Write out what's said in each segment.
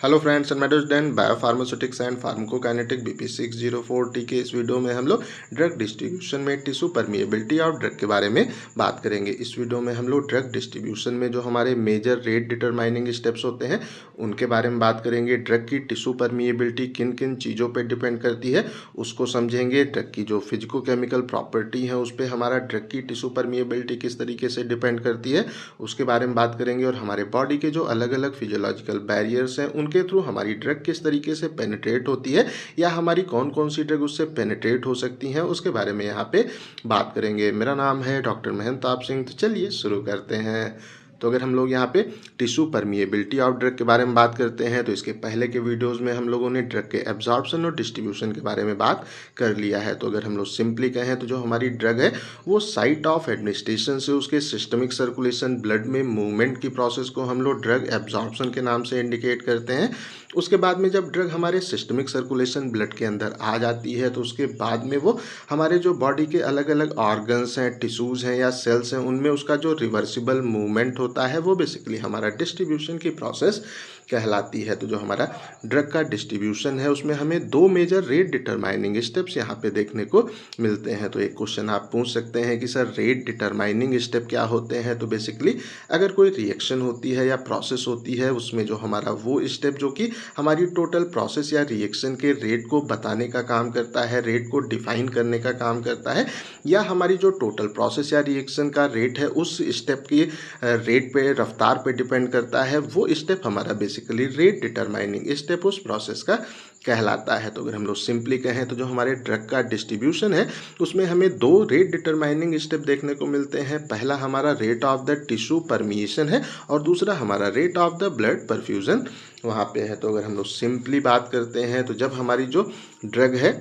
Hello friends and मेडोज डेन biopharmaceutics and pharmacokinetic BP604T के इस वीडियो में हम लोग ड्रग डिस्ट्रीब्यूशन में टिश्यू परमिएबिलिटी ऑफ ड्रग के बारे में बात करेंगे। इस वीडियो में हम लोग ड्रग डिस्ट्रीब्यूशन में जो हमारे मेजर रेट डिटरमाइनिंग स्टेप्स होते हैं उनके बारे में बात करेंगे। ड्रग की टिश्यू परमिएबिलिटी किन किन चीज़ों पर डिपेंड करती है उसको समझेंगे। ड्रग की जो फिजिको केमिकल प्रॉपर्टी है उस पर हमारा ड्रग की टिश्यू परमिएबिलिटी किस तरीके से डिपेंड करती है उसके बारे में बात करेंगे। और हमारे बॉडी के जो अलग अलग फिजियोलॉजिकल बैरियर्स हैं उनके थ्रू हमारी ड्रग किस तरीके से पेनिट्रेट होती है या हमारी कौन कौन सी ड्रग उससे पेनिट्रेट हो सकती हैं उसके बारे में यहाँ पे बात करेंगे। मेरा नाम है डॉक्टर महंताब सिंह। तो चलिए शुरू करते हैं। तो अगर हम लोग यहाँ पे टिश्यू परमिएबिलिटी ऑफ ड्रग के बारे में बात करते हैं तो इसके पहले के वीडियोस में हम लोगों ने ड्रग के एब्जॉर्प्शन और डिस्ट्रीब्यूशन के बारे में बात कर लिया है। तो अगर हम लोग सिंपली कहें तो जो हमारी ड्रग है वो साइट ऑफ एडमिनिस्ट्रेशन से उसके सिस्टमिक सर्कुलेशन ब्लड में मूवमेंट की प्रोसेस को हम लोग ड्रग एब्जॉर्प्शन के नाम से इंडिकेट करते हैं। उसके बाद में जब ड्रग हमारे सिस्टमिक सर्कुलेशन ब्लड के अंदर आ जाती है तो उसके बाद में वो हमारे जो बॉडी के अलग अलग ऑर्गन्स हैं, टिश्यूज़ हैं या सेल्स हैं उनमें उसका जो रिवर्सिबल मूवमेंट होता है वो बेसिकली हमारा डिस्ट्रीब्यूशन की प्रोसेस कहलाती है। तो जो हमारा ड्रग का डिस्ट्रीब्यूशन है उसमें हमें दो मेजर रेट डिटरमाइनिंग स्टेप्स यहाँ पे देखने को मिलते हैं। तो एक क्वेश्चन आप पूछ सकते हैं कि सर रेट डिटरमाइनिंग स्टेप क्या होते हैं। तो बेसिकली अगर कोई रिएक्शन होती है या प्रोसेस होती है उसमें जो हमारा वो स्टेप जो कि हमारी टोटल प्रोसेस या रिएक्शन के रेट को बताने का काम करता है, रेट को डिफाइन करने का काम करता है, या हमारी जो टोटल प्रोसेस या रिएक्शन का रेट है उस स्टेप की रेट पे, रफ्तार पे डिपेंड करता है, वो स्टेप हमारा बेसिकली रेट डिटरमाइनिंग स्टेप उस प्रोसेस का कहलाता है। तो अगर हम लोग सिंपली कहें तो जो हमारे ड्रग का डिस्ट्रीब्यूशन है उसमें हमें दो रेट डिटरमाइनिंग स्टेप देखने को मिलते हैं। पहला हमारा rate of the tissue permeation है और दूसरा हमारा rate of the blood perfusion वहाँ पे है। तो अगर हम लोग सिंपली बात करते हैं तो जब हमारी जो ड्रग है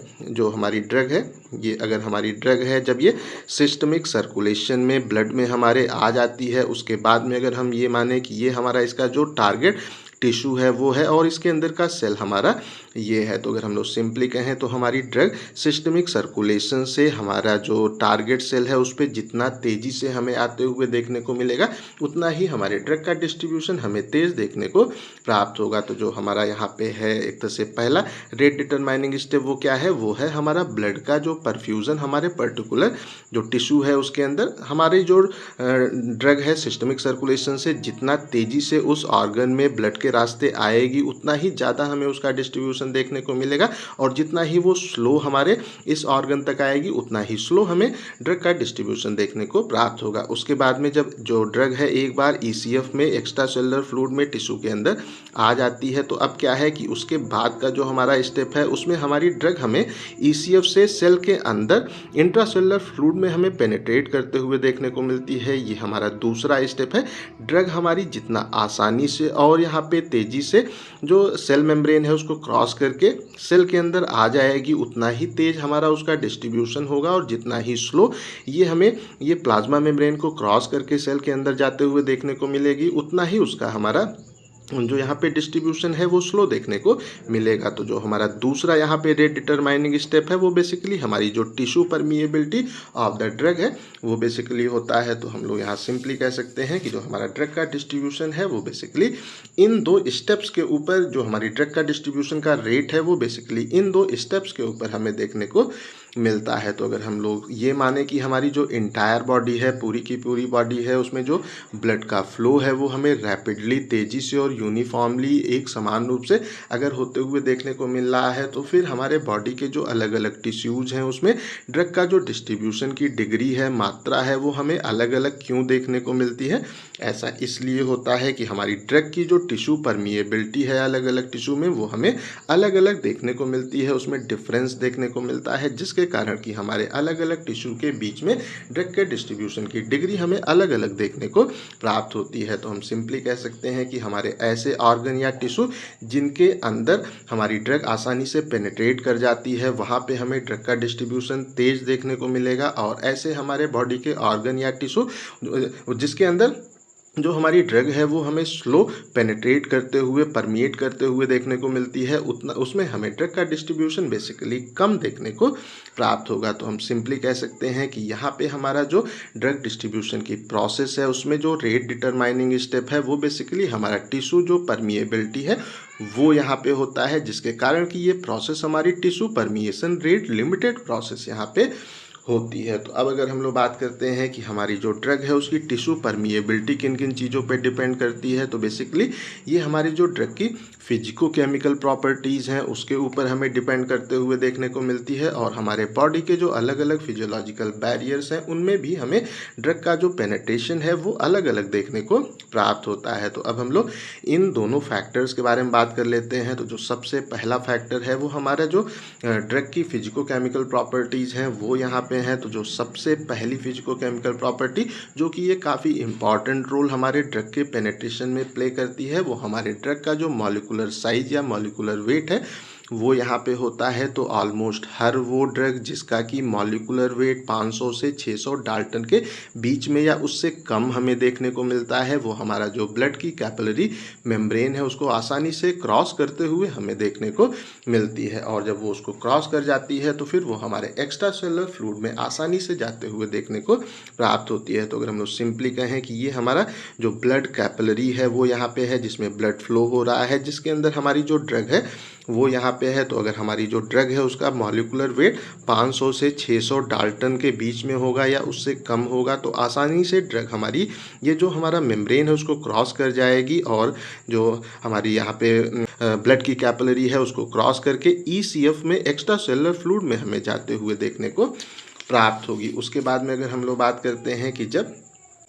ये अगर हमारी ड्रग है जब ये सिस्टमिक सर्कुलेशन में ब्लड में हमारे आ जाती है उसके बाद में अगर हम ये माने कि ये हमारा इसका जो टारगेट टिश्यू है वो है और इसके अंदर का सेल हमारा ये है। तो अगर हम लोग सिंपली कहें तो हमारी ड्रग सिस्टमिक सर्कुलेशन से हमारा जो टारगेट सेल है उस पर जितना तेज़ी से हमें आते हुए देखने को मिलेगा उतना ही हमारे ड्रग का डिस्ट्रीब्यूशन हमें तेज़ देखने को प्राप्त होगा। तो जो हमारा यहाँ पे है एक तरह से पहला रेट डिटरमाइनिंग स्टेप वो क्या है, वो है हमारा ब्लड का जो परफ्यूज़न हमारे पर्टिकुलर जो टिश्यू है उसके अंदर हमारी जो ड्रग है सिस्टमिक सर्कुलेशन से जितना तेज़ी से उस ऑर्गन में ब्लड के रास्ते आएगी उतना ही ज़्यादा हमें उसका डिस्ट्रीब्यूशन देखने को मिलेगा और जितना ही वो स्लो हमारे इस ऑर्गन तक आएगी उतना ही स्लो हमें ड्रग का डिस्ट्रीब्यूशन देखने को प्राप्त होगा। उसके बाद में जब जो ड्रग है एक बार ECF में एक्स्ट्रा सेलुलर फ्लूइड में टिश्यू के अंदर आ जाती है तो अब क्या है कि उसके बाद का जो हमारा स्टेप है उसमें हमारी ड्रग हमें ECF से सेल के अंदर इंट्रासेलुलर फ्लूइड में हमें पेनिट्रेट करते हुए देखने को मिलती है। ये हमारा दूसरा स्टेप है। ड्रग हमारी जितना आसानी से और यहाँ पे तेज़ी से जो सेल मेम्ब्रेन है उसको क्रॉस करके सेल के अंदर आ जाएगी उतना ही तेज़ हमारा उसका डिस्ट्रीब्यूशन होगा और जितना ही स्लो ये हमें ये प्लाज्मा मेम्ब्रेन को क्रॉस करके सेल के अंदर जाते हुए देखने को मिलेगी उतना ही उसका हमारा जो यहाँ पे डिस्ट्रीब्यूशन है वो स्लो देखने को मिलेगा। तो जो हमारा दूसरा यहाँ पे रेट डिटरमाइनिंग स्टेप है वो बेसिकली हमारी जो tissue permeability of the drug है वो बेसिकली होता है। तो हम लोग यहाँ सिंपली कह सकते हैं कि जो हमारा ड्रग का डिस्ट्रीब्यूशन है वो बेसिकली इन दो स्टेप्स के ऊपर, जो हमारी ड्रग का डिस्ट्रीब्यूशन का रेट है वो बेसिकली इन दो स्टेप्स के ऊपर हमें देखने को मिलता है। तो अगर हम लोग ये माने कि हमारी जो इंटायर बॉडी है, पूरी की पूरी बॉडी है, उसमें जो ब्लड का फ्लो है वो हमें रैपिडली, तेज़ी से और यूनिफॉर्मली एक समान रूप से अगर होते हुए देखने को मिल रहा है तो फिर हमारे बॉडी के जो अलग अलग टिश्यूज़ हैं उसमें ड्रग का जो डिस्ट्रीब्यूशन की डिग्री है, मात्रा है, वो हमें अलग अलग क्यों देखने को मिलती है। ऐसा इसलिए होता है कि हमारी ड्रग की जो टिश्यू परमिएबिलिटी है अलग अलग टिश्यू में वो हमें अलग अलग देखने को मिलती है, उसमें डिफरेंस देखने को मिलता है जिसके कारण कि हमारे अलग अलग टिश्यू के बीच में ड्रग के डिस्ट्रीब्यूशन की डिग्री हमें अलग अलग देखने को प्राप्त होती है। तो हम सिंपली कह सकते हैं कि हमारे ऐसे ऑर्गन या टिश्यू जिनके अंदर हमारी ड्रग आसानी से पेनिट्रेट कर जाती है वहाँ पे हमें ड्रग का डिस्ट्रीब्यूशन तेज देखने को मिलेगा और ऐसे हमारे बॉडी के ऑर्गन या टिश्यू जिसके अंदर जो हमारी ड्रग है वो हमें स्लो पेनिट्रेट करते हुए परमिएट करते हुए देखने को मिलती है, उतना उसमें हमें ड्रग का डिस्ट्रीब्यूशन बेसिकली कम देखने को प्राप्त होगा। तो हम सिंपली कह सकते हैं कि यहाँ पे हमारा जो ड्रग डिस्ट्रीब्यूशन की प्रोसेस है उसमें जो रेट डिटरमाइनिंग स्टेप है वो बेसिकली हमारा टिश्यू जो परमिएबिलिटी है वो यहाँ पे होता है, जिसके कारण कि ये प्रोसेस हमारी tissue permeation rate limited process यहाँ पे होती है। तो अब अगर हम लोग बात करते हैं कि हमारी जो ड्रग है उसकी टिश्यू परमिएबिलिटी किन किन चीज़ों पे डिपेंड करती है, तो बेसिकली ये हमारी जो ड्रग की फिजिको केमिकल प्रॉपर्टीज़ हैं उसके ऊपर हमें डिपेंड करते हुए देखने को मिलती है, और हमारे बॉडी के जो अलग अलग फिजियोलॉजिकल बैरियर्स हैं उनमें भी हमें ड्रग का जो पेनिट्रेशन है वो अलग अलग देखने को प्राप्त होता है। तो अब हम लोग इन दोनों फैक्टर्स के बारे में बात कर लेते हैं। तो जो सबसे पहला फैक्टर है वो हमारा जो ड्रग की फिजिको केमिकल प्रॉपर्टीज़ हैं वो यहाँ पे हैं। तो जो सबसे पहली फिजिको केमिकल प्रॉपर्टी जो कि ये काफ़ी इंपॉर्टेंट रोल हमारे ड्रग के पेनिट्रेशन में प्ले करती है वो हमारे ड्रग का जो मॉलिक्यूलर साइज या मॉलिक्यूलर वेट है वो यहाँ पे होता है। तो ऑलमोस्ट हर वो ड्रग जिसका कि मॉलिक्यूलर वेट 500 से 600 डाल्टन के बीच में या उससे कम हमें देखने को मिलता है वो हमारा जो ब्लड की कैपिलरी मेम्ब्रेन है उसको आसानी से क्रॉस करते हुए हमें देखने को मिलती है, और जब वो उसको क्रॉस कर जाती है तो फिर वो हमारे एक्स्ट्रा सेलुलर फ्लूइड में आसानी से जाते हुए देखने को प्राप्त होती है। तो अगर हम लोग सिंपली कहें कि ये हमारा जो ब्लड कैपिलरी है वो यहाँ पे है जिसमें ब्लड फ्लो हो रहा है, जिसके अंदर हमारी जो ड्रग है वो यहाँ पे है। तो अगर हमारी जो ड्रग है उसका मॉलिक्यूलर वेट 500 से 600 डाल्टन के बीच में होगा या उससे कम होगा तो आसानी से ड्रग हमारी ये जो हमारा मेम्ब्रेन है उसको क्रॉस कर जाएगी, और जो हमारी यहाँ पे ब्लड की कैपिलरी है उसको क्रॉस करके ECF में एक्स्ट्रा सेलुलर फ्लूइड में हमें जाते हुए देखने को प्राप्त होगी। उसके बाद में अगर हम लोग बात करते हैं कि जब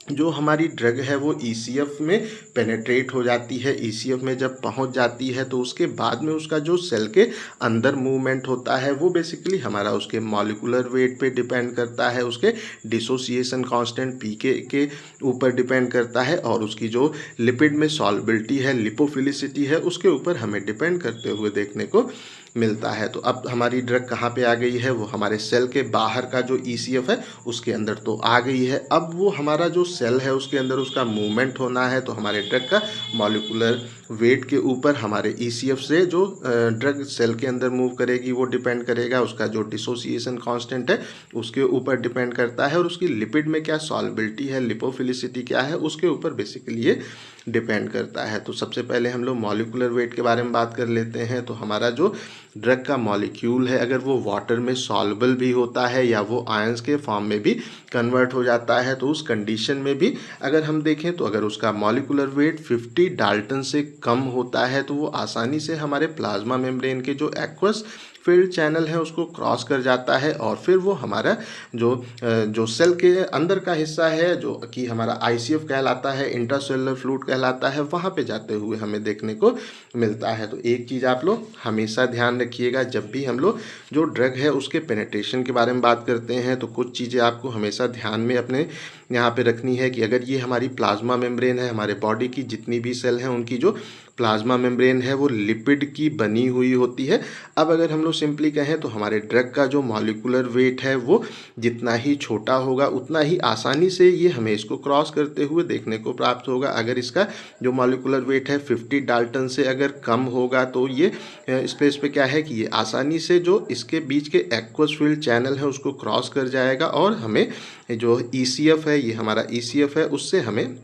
जो हमारी ड्रग है वो ECF में पेनेट्रेट हो जाती है, ECF में जब पहुंच जाती है तो उसके बाद में उसका जो सेल के अंदर मूवमेंट होता है वो बेसिकली हमारा उसके मॉलिक्यूलर वेट पे डिपेंड करता है, उसके डिसोसिएशन कांस्टेंट PK के ऊपर डिपेंड करता है, और उसकी जो लिपिड में सॉल्बिलिटी है, लिपोफिलिसिटी है, उसके ऊपर हमें डिपेंड करते हुए देखने को मिलता है। तो अब हमारी ड्रग कहाँ पे आ गई है, वो हमारे सेल के बाहर का जो ECF है उसके अंदर तो आ गई है। अब वो हमारा जो सेल है उसके अंदर उसका मूवमेंट होना है, तो हमारे ड्रग का मॉलिक्यूलर वेट के ऊपर हमारे ECF से जो ड्रग सेल के अंदर मूव करेगी वो डिपेंड करेगा, उसका जो डिसोसिएशन कांस्टेंट है उसके ऊपर डिपेंड करता है, और उसकी लिपिड में क्या सॉल्बिलिटी है, लिपोफिलिसिटी क्या है, उसके ऊपर बेसिकली ये डिपेंड करता है। तो सबसे पहले हम लोग मॉलिक्यूलर वेट के बारे में बात कर लेते हैं। तो हमारा जो ड्रग का मॉलिक्यूल है अगर वो वाटर में सॉल्युबल भी होता है या वो आयंस के फॉर्म में भी कन्वर्ट हो जाता है, तो उस कंडीशन में भी अगर हम देखें तो अगर उसका मॉलिक्यूलर वेट 50 डाल्टन से कम होता है तो वो आसानी से हमारे प्लाज्मा मेम्ब्रेन के जो एक्वस फील्ड चैनल है उसको क्रॉस कर जाता है, और फिर वो हमारा जो सेल के अंदर का हिस्सा है जो कि हमारा ICF कहलाता है, इंट्रासेलुलर फ्लूइड कहलाता है, वहाँ पे जाते हुए हमें देखने को मिलता है। तो एक चीज़ आप लोग हमेशा ध्यान रखिएगा, जब भी हम लोग जो ड्रग है उसके पेनिट्रेशन के बारे में बात करते हैं तो कुछ चीज़ें आपको हमेशा ध्यान में अपने यहाँ पे रखनी है कि अगर ये हमारी प्लाज्मा मेम्ब्रेन है, हमारे बॉडी की जितनी भी सेल हैं उनकी जो प्लाज्मा मेम्ब्रेन है वो लिपिड की बनी हुई होती है। अब अगर हम लोग सिंपली कहें तो हमारे ड्रग का जो मॉलिक्यूलर वेट है वो जितना ही छोटा होगा उतना ही आसानी से ये हमें इसको क्रॉस करते हुए देखने को प्राप्त होगा। अगर इसका जो मॉलिक्यूलर वेट है 50 डाल्टन से अगर कम होगा तो ये स्पेस पे क्या है कि ये आसानी से जो इसके बीच के एक्वस फील्ड चैनल है उसको क्रॉस कर जाएगा, और हमें जो ECF है ये हमारा ECF है उससे हमें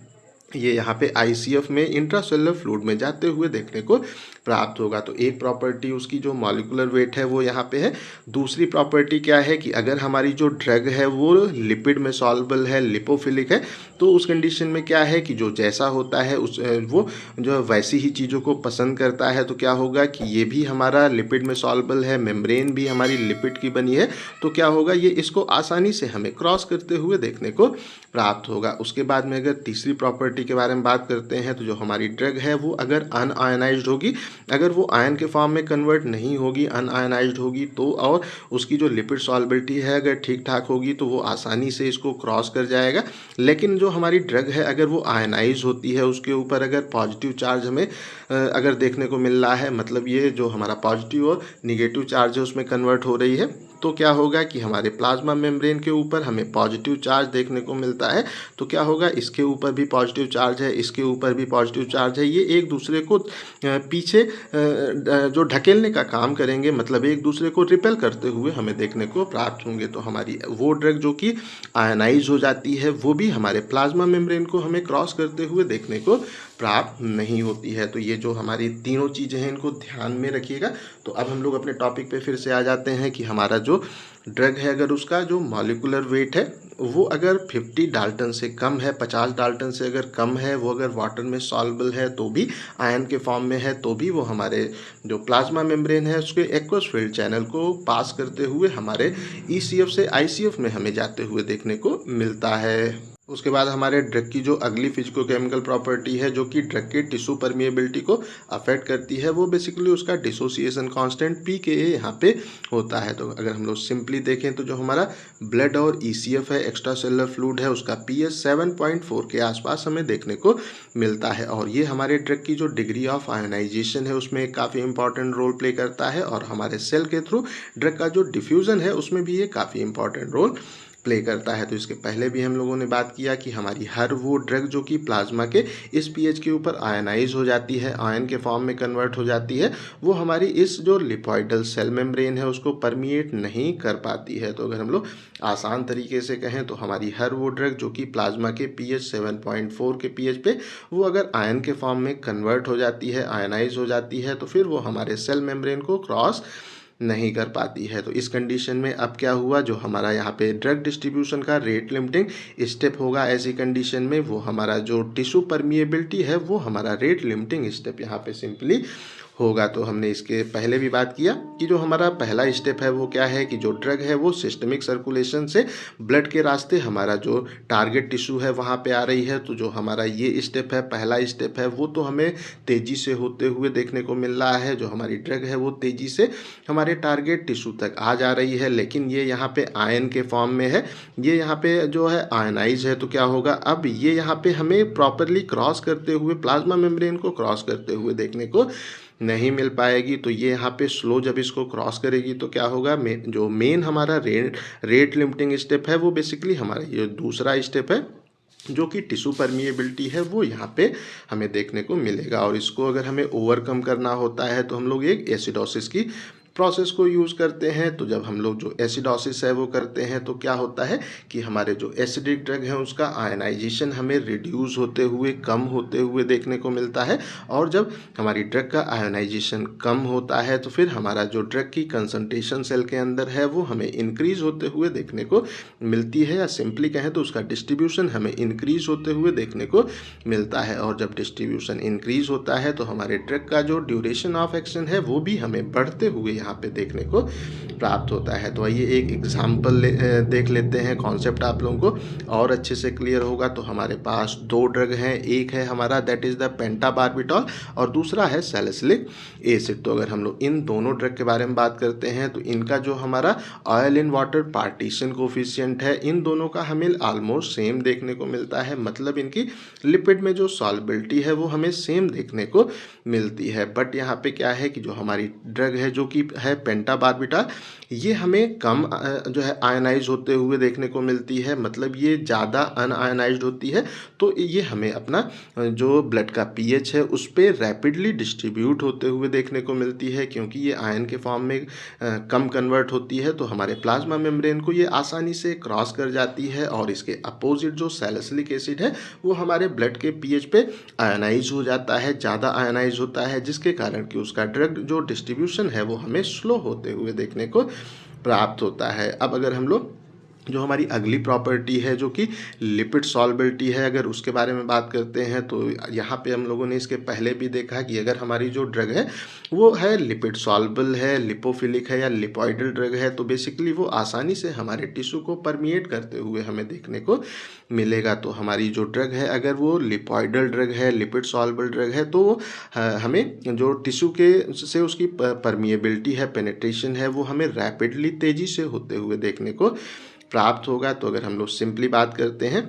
ये यहाँ पे ICF में इंट्रासेलुलर फ्लूइड में जाते हुए देखने को प्राप्त होगा। तो एक प्रॉपर्टी उसकी जो मॉलिक्यूलर वेट है वो यहाँ पे है। दूसरी प्रॉपर्टी क्या है कि अगर हमारी जो ड्रग है वो लिपिड में सॉल्युबल है, लिपोफिलिक है, तो उस कंडीशन में क्या है कि जो जैसा होता है उस वो जो वैसी ही चीज़ों को पसंद करता है। तो क्या होगा कि ये भी हमारा लिपिड में सॉल्युबल है, मेम्ब्रेन भी हमारी लिपिड की बनी है, तो क्या होगा ये इसको आसानी से हमें क्रॉस करते हुए देखने को प्राप्त होगा। उसके बाद में अगर तीसरी प्रॉपर्टी के बारे में बात करते हैं तो जो हमारी ड्रग है वो अगर अनआयनाइज्ड होगी, अगर वो आयन के फॉर्म में कन्वर्ट नहीं होगी, अनआयनाइज्ड होगी, तो और उसकी जो लिपिड सॉल्बिलिटी है अगर ठीक ठाक होगी तो वो आसानी से इसको क्रॉस कर जाएगा। लेकिन जो हमारी ड्रग है अगर वो आयनाइज होती है, उसके ऊपर अगर पॉजिटिव चार्ज हमें अगर देखने को मिल रहा है, मतलब ये जो हमारा पॉजिटिव और निगेटिव चार्ज है उसमें कन्वर्ट हो रही है, तो क्या होगा कि हमारे प्लाज्मा मेम्ब्रेन के ऊपर हमें पॉजिटिव चार्ज देखने को मिलता है। तो क्या होगा, इसके ऊपर भी पॉजिटिव चार्ज है, इसके ऊपर भी पॉजिटिव चार्ज है, ये एक दूसरे को पीछे जो ढकेलने का काम करेंगे, मतलब एक दूसरे को रिपेल करते हुए हमें देखने को प्राप्त होंगे। तो हमारी वो ड्रग जो कि आयनाइज हो जाती है वो भी हमारे प्लाज्मा मेम्ब्रेन को हमें क्रॉस करते हुए देखने को प्राप्त नहीं होती है। तो ये जो हमारी तीनों चीज़ें हैं इनको ध्यान में रखिएगा। तो अब हम लोग अपने टॉपिक पे फिर से आ जाते हैं कि हमारा जो ड्रग है, अगर उसका जो मॉलिक्यूलर वेट है वो अगर 50 डाल्टन से कम है, 50 डाल्टन से अगर कम है, वो अगर वाटर में सॉल्युबल है तो भी, आयन के फॉर्म में है तो भी, वो हमारे जो प्लाज्मा मेम्ब्रेन है उसके एक्वस फील्ड चैनल को पास करते हुए हमारे ईसीएफ से आईसीएफ में हमें जाते हुए देखने को मिलता है। उसके बाद हमारे ड्रग की जो अगली फिजिकोकेमिकल प्रॉपर्टी है जो कि ड्रग के टिश्यू परमिएबिलिटी को अफेक्ट करती है, वो बेसिकली उसका डिसोसिएशन कांस्टेंट पीकेए यहाँ पे होता है। तो अगर हम लोग सिंपली देखें तो जो हमारा ब्लड और ईसीएफ है, एक्स्ट्रा सेलुलर फ्लूइड है, उसका पीएच 7.4 के आसपास हमें देखने को मिलता है। और ये हमारे ड्रग की जो डिग्री ऑफ आयोनाइजेशन है उसमें काफ़ी इंपॉर्टेंट रोल प्ले करता है, और हमारे सेल के थ्रू ड्रग का जो डिफ्यूज़न है उसमें भी ये काफ़ी इंपॉर्टेंट रोल प्ले करता है। तो इसके पहले भी हम लोगों ने बात किया कि हमारी हर वो ड्रग जो कि प्लाज्मा के इस पीएच के ऊपर आयनाइज हो जाती है, आयन के फॉर्म में कन्वर्ट हो जाती है, वो हमारी इस जो लिपॉइडल सेल मेम्ब्रेन है उसको परमिएट नहीं कर पाती है। तो अगर हम लोग आसान तरीके से कहें तो हमारी हर वो ड्रग जो कि प्लाज्मा के पीएच 7.4 के पीएच पे वो अगर आयन के फॉर्म में कन्वर्ट हो जाती है, आयनाइज हो जाती है, तो फिर वो हमारे सेल मेम्ब्रेन को क्रॉस नहीं कर पाती है। तो इस कंडीशन में अब क्या हुआ, जो हमारा यहाँ पे ड्रग डिस्ट्रीब्यूशन का रेट लिमिटिंग स्टेप होगा ऐसी कंडीशन में, वो हमारा जो टिश्यू परमिएबिलिटी है वो हमारा रेट लिमिटिंग स्टेप यहाँ पे सिंपली होगा। तो हमने इसके पहले भी बात किया कि जो हमारा पहला स्टेप है वो क्या है कि जो ड्रग है वो सिस्टमिक सर्कुलेशन से ब्लड के रास्ते हमारा जो टारगेट टिश्यू है वहाँ पे आ रही है। तो जो हमारा ये स्टेप है, पहला स्टेप है, वो तो हमें तेज़ी से होते हुए देखने को मिल रहा है। जो हमारी ड्रग है वो तेज़ी से हमारे टारगेट टिश्यू तक आ जा रही है, लेकिन ये यहाँ पे आयन के फॉर्म में है, ये यहाँ पे जो है आयनाइज है। तो क्या होगा, अब ये यहाँ पे हमें प्रॉपरली क्रॉस करते हुए, प्लाज्मा मेम्ब्रेन को क्रॉस करते हुए देखने को नहीं मिल पाएगी। तो ये यहाँ पे स्लो जब इसको क्रॉस करेगी तो क्या होगा, जो मेन हमारा रेट लिमिटिंग स्टेप है वो बेसिकली हमारा ये दूसरा स्टेप है जो कि टिश्यू परमिएबिलिटी है वो यहाँ पे हमें देखने को मिलेगा। और इसको अगर हमें ओवरकम करना होता है तो हम लोग एक एसिडोसिस की प्रोसेस को यूज़ करते हैं। तो जब हम लोग जो एसिडोसिस है वो करते हैं तो क्या होता है कि हमारे जो एसिडिक ड्रग है उसका आयनाइजेशन हमें रिड्यूस होते हुए, कम होते हुए देखने को मिलता है। और जब हमारी ड्रग का आयनाइजेशन कम होता है तो फिर हमारा जो ड्रग की कंसंट्रेशन सेल के अंदर है वो हमें इंक्रीज होते हुए देखने को मिलती है, या सिंपली कहें तो उसका डिस्ट्रीब्यूशन हमें इंक्रीज होते हुए देखने को मिलता है। और जब डिस्ट्रीब्यूशन इंक्रीज होता है तो हमारे ड्रग का जो ड्यूरेशन ऑफ एक्शन है वो भी हमें बढ़ते हुए यहाँ पे देखने को प्राप्त होता है। तो आइए एक एग्जाम्पल देख लेते हैं, कॉन्सेप्ट आप लोगों को और अच्छे से क्लियर होगा। तो हमारे पास दो ड्रग हैं, एक है हमारा दैट इज़ द पेंटाबार्बिटॉल और दूसरा है सैलिसिलिक एसिड। तो अगर हम लोग इन दोनों ड्रग के बारे में बात करते हैं तो इनका जो हमारा oil in water partition coefficient है, इन दोनों का हमें ऑलमोस्ट सेम देखने को मिलता है, मतलब इनकी लिपिड में जो सॉल्युबिलिटी है वो हमें सेम देखने को मिलती है। बट यहाँ पे क्या है कि जो हमारी ड्रग है जो कि है पेंटाबार्बिटॉल, ये हमें कम जो है आयनाइज होते हुए देखने को मिलती है, मतलब ये ज़्यादा अनआयनाइज्ड होती है। तो ये हमें अपना जो ब्लड का पीएच है उस पर रैपिडली डिस्ट्रीब्यूट होते हुए देखने को मिलती है, क्योंकि ये आयन के फॉर्म में कम कन्वर्ट होती है। तो हमारे प्लाज्मा मेम्ब्रेन को ये आसानी से क्रॉस कर जाती है। और इसके अपोजिट जो सैलिसिलिक एसिड है वो हमारे ब्लड के पीएच पे आयनाइज हो जाता है, ज़्यादा आयनाइज होता है, जिसके कारण कि उसका ड्रग जो डिस्ट्रीब्यूशन है वो हमें स्लो होते हुए देखने को प्राप्त होता है। अब अगर हम लोग जो हमारी अगली प्रॉपर्टी है जो कि लिपिड सॉल्युबिलिटी है, अगर उसके बारे में बात करते हैं तो यहाँ पे हम लोगों ने इसके पहले भी देखा कि अगर हमारी जो ड्रग है वो है लिपिड सॉल्युबल है, लिपोफिलिक है या लिपॉइडल ड्रग है, तो बेसिकली वो आसानी से हमारे टिश्यू को परमिएट करते हुए हमें देखने को मिलेगा। तो हमारी जो ड्रग है अगर वो लिपॉइडल ड्रग है, लिपिड सॉल्युबल ड्रग है, तो हमें जो टिश्यू के से उसकी परमिएबिलिटी है, पेनिट्रेशन है, वो हमें रैपिडली तेज़ी से होते हुए देखने को प्राप्त होगा। तो अगर हम लोग सिंपली बात करते हैं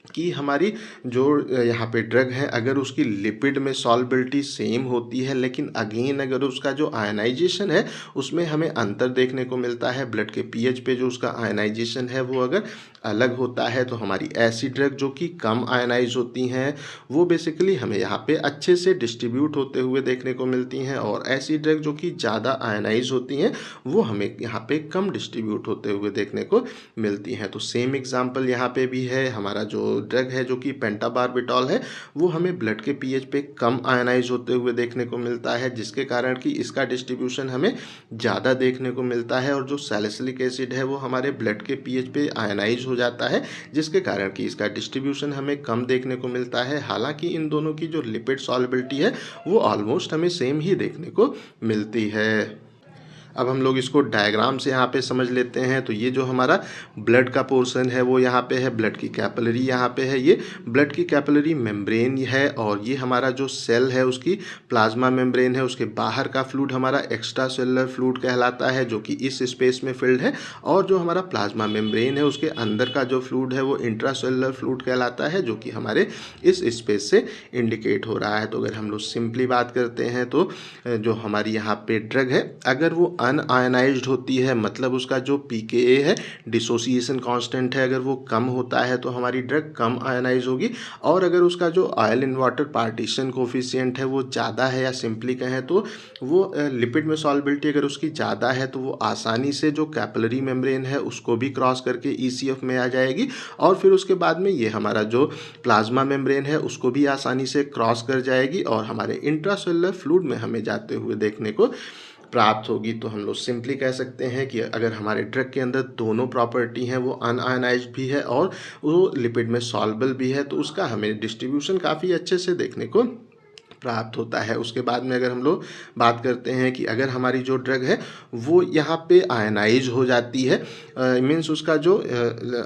कि हमारी जो यहाँ पे ड्रग है अगर उसकी लिपिड में सॉल्बिलिटी सेम होती है, लेकिन अगेन अगर उसका जो आयनाइजेशन है उसमें हमें अंतर देखने को मिलता है, ब्लड के पीएच पे जो उसका आयनाइजेशन है वो अगर अलग होता है, तो हमारी ऐसी ड्रग जो कि कम आयनाइज होती हैं वो बेसिकली हमें यहाँ पे अच्छे से डिस्ट्रीब्यूट होते हुए देखने को मिलती हैं, और ऐसी ड्रग जो कि ज़्यादा आयनाइज होती हैं वो हमें यहाँ पे कम डिस्ट्रीब्यूट होते हुए देखने को मिलती हैं। तो सेम एग्जांपल यहाँ पे भी है, हमारा जो ड्रग है जो कि पेंटाबार्बिटॉल है वो हमें ब्लड के पीएच पे कम आयनाइज होते हुए देखने को मिलता है, जिसके कारण कि इसका डिस्ट्रीब्यूशन हमें ज़्यादा देखने को मिलता है, और जो सैलिसिलिक एसिड है वो हमारे ब्लड के पीएच पे आयनाइज हो जाता है, जिसके कारण कि इसका डिस्ट्रीब्यूशन हमें कम देखने को मिलता है। हालांकि इन दोनों की जो लिपिड सॉल्युबिलिटी है वो ऑलमोस्ट हमें सेम ही देखने को मिलती है। अब हम लोग इसको डायग्राम से यहाँ पे समझ लेते हैं। तो ये जो हमारा ब्लड का पोर्शन है वो यहाँ पे है, ब्लड की कैपिलरी यहाँ पे है, ये ब्लड की कैपिलरी मेम्ब्रेन है, और ये हमारा जो सेल है उसकी प्लाज्मा मेम्ब्रेन है, उसके बाहर का फ्लूइड हमारा एक्स्ट्रा सेलुलर फ्लूइड कहलाता है जो कि इस स्पेस में फिल्ड है, और जो हमारा प्लाज्मा मेम्ब्रेन है उसके अंदर का जो फ्लूइड है वो इंट्रा सेलुलर फ्लूइड कहलाता है जो कि हमारे इस स्पेस से इंडिकेट हो रहा है। तो अगर हम लोग सिंपली बात करते हैं तो जो हमारी यहाँ पे ड्रग है अगर वो अनआयनाइज्ड होती है, मतलब उसका जो pKa है, डिसोसिएशन कांस्टेंट है, अगर वो कम होता है तो हमारी ड्रग कम आयनाइज होगी, और अगर उसका जो oil in water partition coefficient है वो ज़्यादा है, या सिंपली कहें तो वो लिपिड में सॉल्बिलिटी अगर उसकी ज़्यादा है तो वो आसानी से जो कैपिलरी मेम्ब्रेन है उसको भी क्रॉस करके ECF में आ जाएगी, और फिर उसके बाद में ये हमारा जो प्लाज्मा मेम्ब्रेन है उसको भी आसानी से क्रॉस कर जाएगी, और हमारे इंट्रासेलुलर फ्लूइड में हमें जाते हुए देखने को प्राप्त होगी। तो हम लोग सिंपली कह सकते हैं कि अगर हमारे ड्रग के अंदर दोनों प्रॉपर्टी हैं, वो अनआयनाइज्ड भी है और वो लिपिड में सॉल्युबल भी है, तो उसका हमें डिस्ट्रीब्यूशन काफ़ी अच्छे से देखने को प्राप्त होता है। उसके बाद में अगर हम लोग बात करते हैं कि अगर हमारी जो ड्रग है वो यहाँ पे आयनाइज हो जाती है, मीन्स उसका जो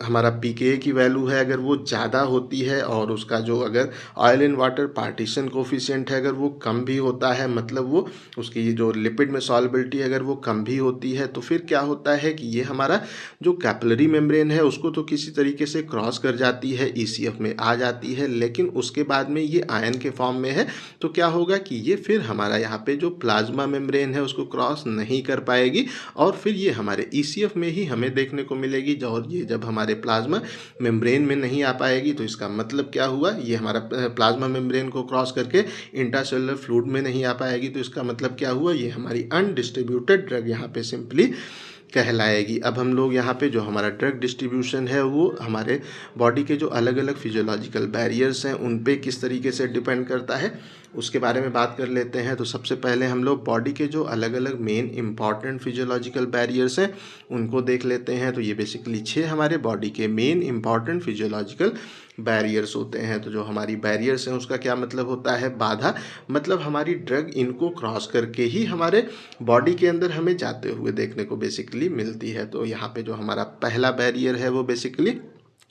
हमारा pKa की वैल्यू है अगर वो ज़्यादा होती है, और उसका जो अगर oil in water partition coefficient है अगर वो कम भी होता है, मतलब वो उसकी जो लिपिड में सॉल्युबिलिटी अगर वो कम भी होती है, तो फिर क्या होता है कि ये हमारा जो कैपिलरी मेम्ब्रेन है उसको तो किसी तरीके से क्रॉस कर जाती है, ECF में आ जाती है, लेकिन उसके बाद में ये आयन के फॉर्म में है, तो क्या होगा कि ये फिर हमारा यहाँ पे जो प्लाज्मा मेम्ब्रेन है उसको क्रॉस नहीं कर पाएगी, और फिर ये हमारे ECF में ही हमें देखने को मिलेगी। और ये जब हमारे प्लाज्मा मेम्ब्रेन में नहीं आ पाएगी तो इसका मतलब क्या हुआ, ये हमारा प्लाज्मा मेम्ब्रेन को क्रॉस करके इंट्रासेलुलर फ्लूइड में नहीं आ पाएगी, तो इसका मतलब क्या हुआ, ये हमारी अनडिस्ट्रीब्यूटेड ड्रग यहाँ पे सिंपली कहलाएगी। अब हम लोग यहाँ पे जो हमारा ड्रग डिस्ट्रीब्यूशन है वो हमारे बॉडी के जो अलग अलग फिजियोलॉजिकल बैरियर्स हैं उन पे किस तरीके से डिपेंड करता है उसके बारे में बात कर लेते हैं। तो सबसे पहले हम लोग बॉडी के जो अलग अलग मेन इंपॉर्टेंट फिजियोलॉजिकल बैरियर्स हैं उनको देख लेते हैं। तो ये बेसिकली 6 हमारे बॉडी के मेन इंपॉर्टेंट फिजियोलॉजिकल बैरियर्स होते हैं। तो जो हमारी बैरियर्स हैं उसका क्या मतलब होता है, बाधा, मतलब हमारी ड्रग इनको क्रॉस करके ही हमारे बॉडी के अंदर हमें जाते हुए देखने को बेसिकली मिलती है। तो यहाँ पे जो हमारा पहला बैरियर है वो बेसिकली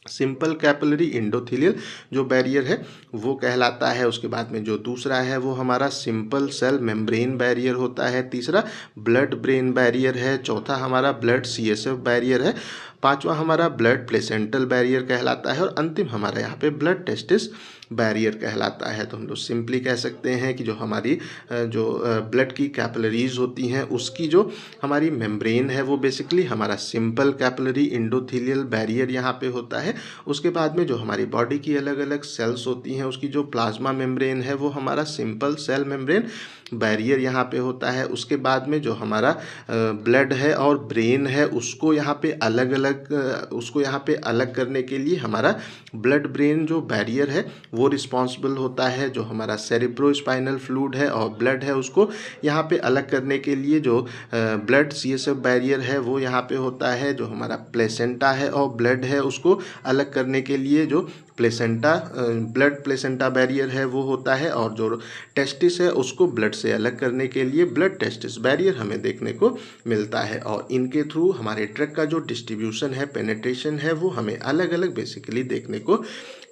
सिंपल कैपिलरी इंडोथीलियल जो बैरियर है वो कहलाता है। उसके बाद में जो दूसरा है वो हमारा सिंपल सेल मेम्ब्रेन बैरियर होता है, तीसरा ब्लड ब्रेन बैरियर है, चौथा हमारा ब्लड CSF बैरियर है, पांचवा हमारा ब्लड प्लेसेंटल बैरियर कहलाता है, और अंतिम हमारा यहाँ पे ब्लड टेस्टिस बैरियर कहलाता है। तो हम लोग सिंपली कह सकते हैं कि जो हमारी जो ब्लड की कैपिलरीज होती हैं उसकी जो हमारी मेम्ब्रेन है वो बेसिकली हमारा सिंपल कैपिलरी इंडोथीलियल बैरियर यहाँ पे होता है। उसके बाद में जो हमारी बॉडी की अलग अलग सेल्स होती हैं उसकी जो प्लाज्मा मेम्ब्रेन है वो हमारा सिंपल सेल मेम्ब्रेन बैरियर यहाँ पे होता है। उसके बाद में जो हमारा ब्लड है और ब्रेन है उसको यहाँ पे अलग करने के लिए हमारा ब्लड ब्रेन जो बैरियर है वो रिस्पॉन्सिबल होता है। जो हमारा सेरेब्रोस्पाइनल फ्लूइड है और ब्लड है उसको यहाँ पे अलग करने के लिए जो ब्लड CSF बैरियर है वो यहाँ पे होता है। जो हमारा प्लेसेंटा है और ब्लड है उसको अलग करने के लिए जो ब्लड प्लेसेंटा बैरियर है वो होता है, और जो टेस्टिस है उसको ब्लड से अलग करने के लिए ब्लड टेस्टिस बैरियर हमें देखने को मिलता है। और इनके थ्रू हमारे ड्रग का जो डिस्ट्रीब्यूशन है, पेनिट्रेशन है, वो हमें अलग अलग बेसिकली देखने को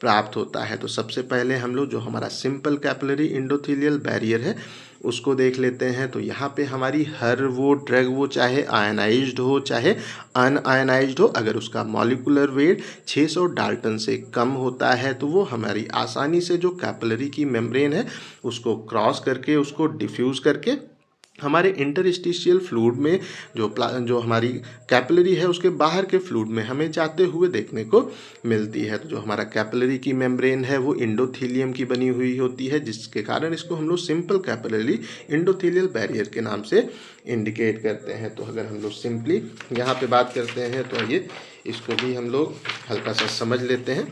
प्राप्त होता है। तो सबसे पहले हम लोग जो हमारा सिंपल कैपिलरी इंडोथीलियल बैरियर है उसको देख लेते हैं। तो यहाँ पे हमारी हर वो ड्रग, वो चाहे आयनाइज्ड हो चाहे अनआयनाइज्ड हो, अगर उसका मॉलिक्यूलर वेट 600 डाल्टन से कम होता है तो वो हमारी आसानी से जो कैपिलरी की मेम्ब्रेन है उसको क्रॉस करके, उसको डिफ्यूज़ करके हमारे इंटरस्टिशियल फ्लूइड में जो हमारी कैपिलरी है उसके बाहर के फ्लूइड में हमें जाते हुए देखने को मिलती है। तो जो हमारा कैपिलरी की मेम्ब्रेन है वो इंडोथीलियम की बनी हुई होती है, जिसके कारण इसको हम लोग सिंपल कैपिलरी इंडोथीलियल बैरियर के नाम से इंडिकेट करते हैं। तो अगर हम लोग सिंपली यहाँ पे बात करते हैं तो आइए इसको भी हम लोग हल्का सा समझ लेते हैं।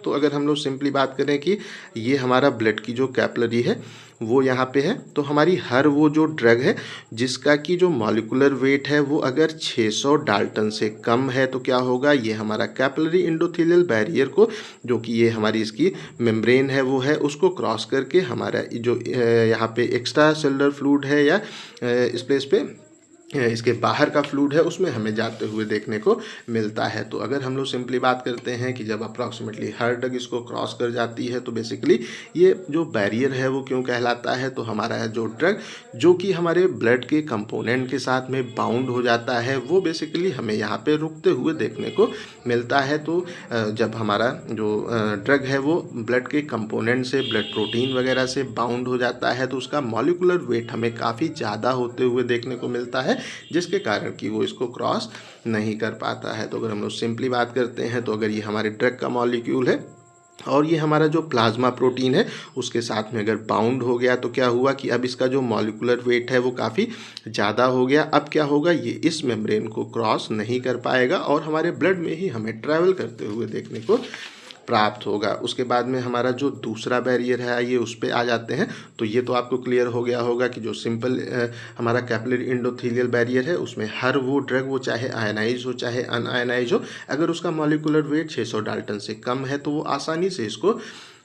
तो अगर हम लोग सिंपली बात करें कि ये हमारा ब्लड की जो कैपिलरी है वो यहाँ पे है, तो हमारी हर वो जो ड्रग है जिसका कि जो मॉलिक्यूलर वेट है वो अगर 600 डाल्टन से कम है तो क्या होगा, ये हमारा कैपिलरी इंडोथेलियल बैरियर को, जो कि ये हमारी इसकी मेम्ब्रेन है वो है, उसको क्रॉस करके हमारा जो यहाँ पे एक्स्ट्रा सेलुलर फ्लूइड है या इस प्लेस पे इसके बाहर का फ्लूइड है उसमें हमें जाते हुए देखने को मिलता है। तो अगर हम लोग सिंपली बात करते हैं कि जब अप्रॉक्सीमेटली हर ड्रग इसको क्रॉस कर जाती है तो बेसिकली ये जो बैरियर है वो क्यों कहलाता है, तो हमारा जो ड्रग जो कि हमारे ब्लड के कंपोनेंट के साथ में बाउंड हो जाता है वो बेसिकली हमें यहाँ पे रुकते हुए देखने को मिलता है। तो जब हमारा जो ड्रग है वो ब्लड के कंपोनेंट से, ब्लड प्रोटीन वगैरह से बाउंड हो जाता है तो उसका मॉलिक्यूलर वेट हमें काफ़ी ज़्यादा होते हुए देखने को मिलता है, जिसके कारण कि वो इसको क्रॉस नहीं कर पाता है। तो अगर हम लोग सिंपली बात करते हैं तो अगर ये हमारे ड्रग का मॉलिक्यूल है और ये हमारा जो प्लाज्मा प्रोटीन है उसके साथ में अगर बाउंड हो गया तो क्या हुआ कि अब इसका जो मॉलिक्यूलर वेट है वो काफ़ी ज़्यादा हो गया। अब क्या होगा, ये इस मेम्ब्रेन को क्रॉस नहीं कर पाएगा और हमारे ब्लड में ही हमें ट्रैवल करते हुए देखने को प्राप्त होगा। उसके बाद में हमारा जो दूसरा बैरियर है आइए उस पर आ जाते हैं। तो ये तो आपको क्लियर हो गया होगा कि जो सिंपल हमारा कैपिलरी इंडोथेलियल बैरियर है उसमें हर वो ड्रग, वो चाहे आयनाइज हो चाहे अनआयनाइज हो, अगर उसका मॉलिक्यूलर वेट 600 डाल्टन से कम है तो वो आसानी से इसको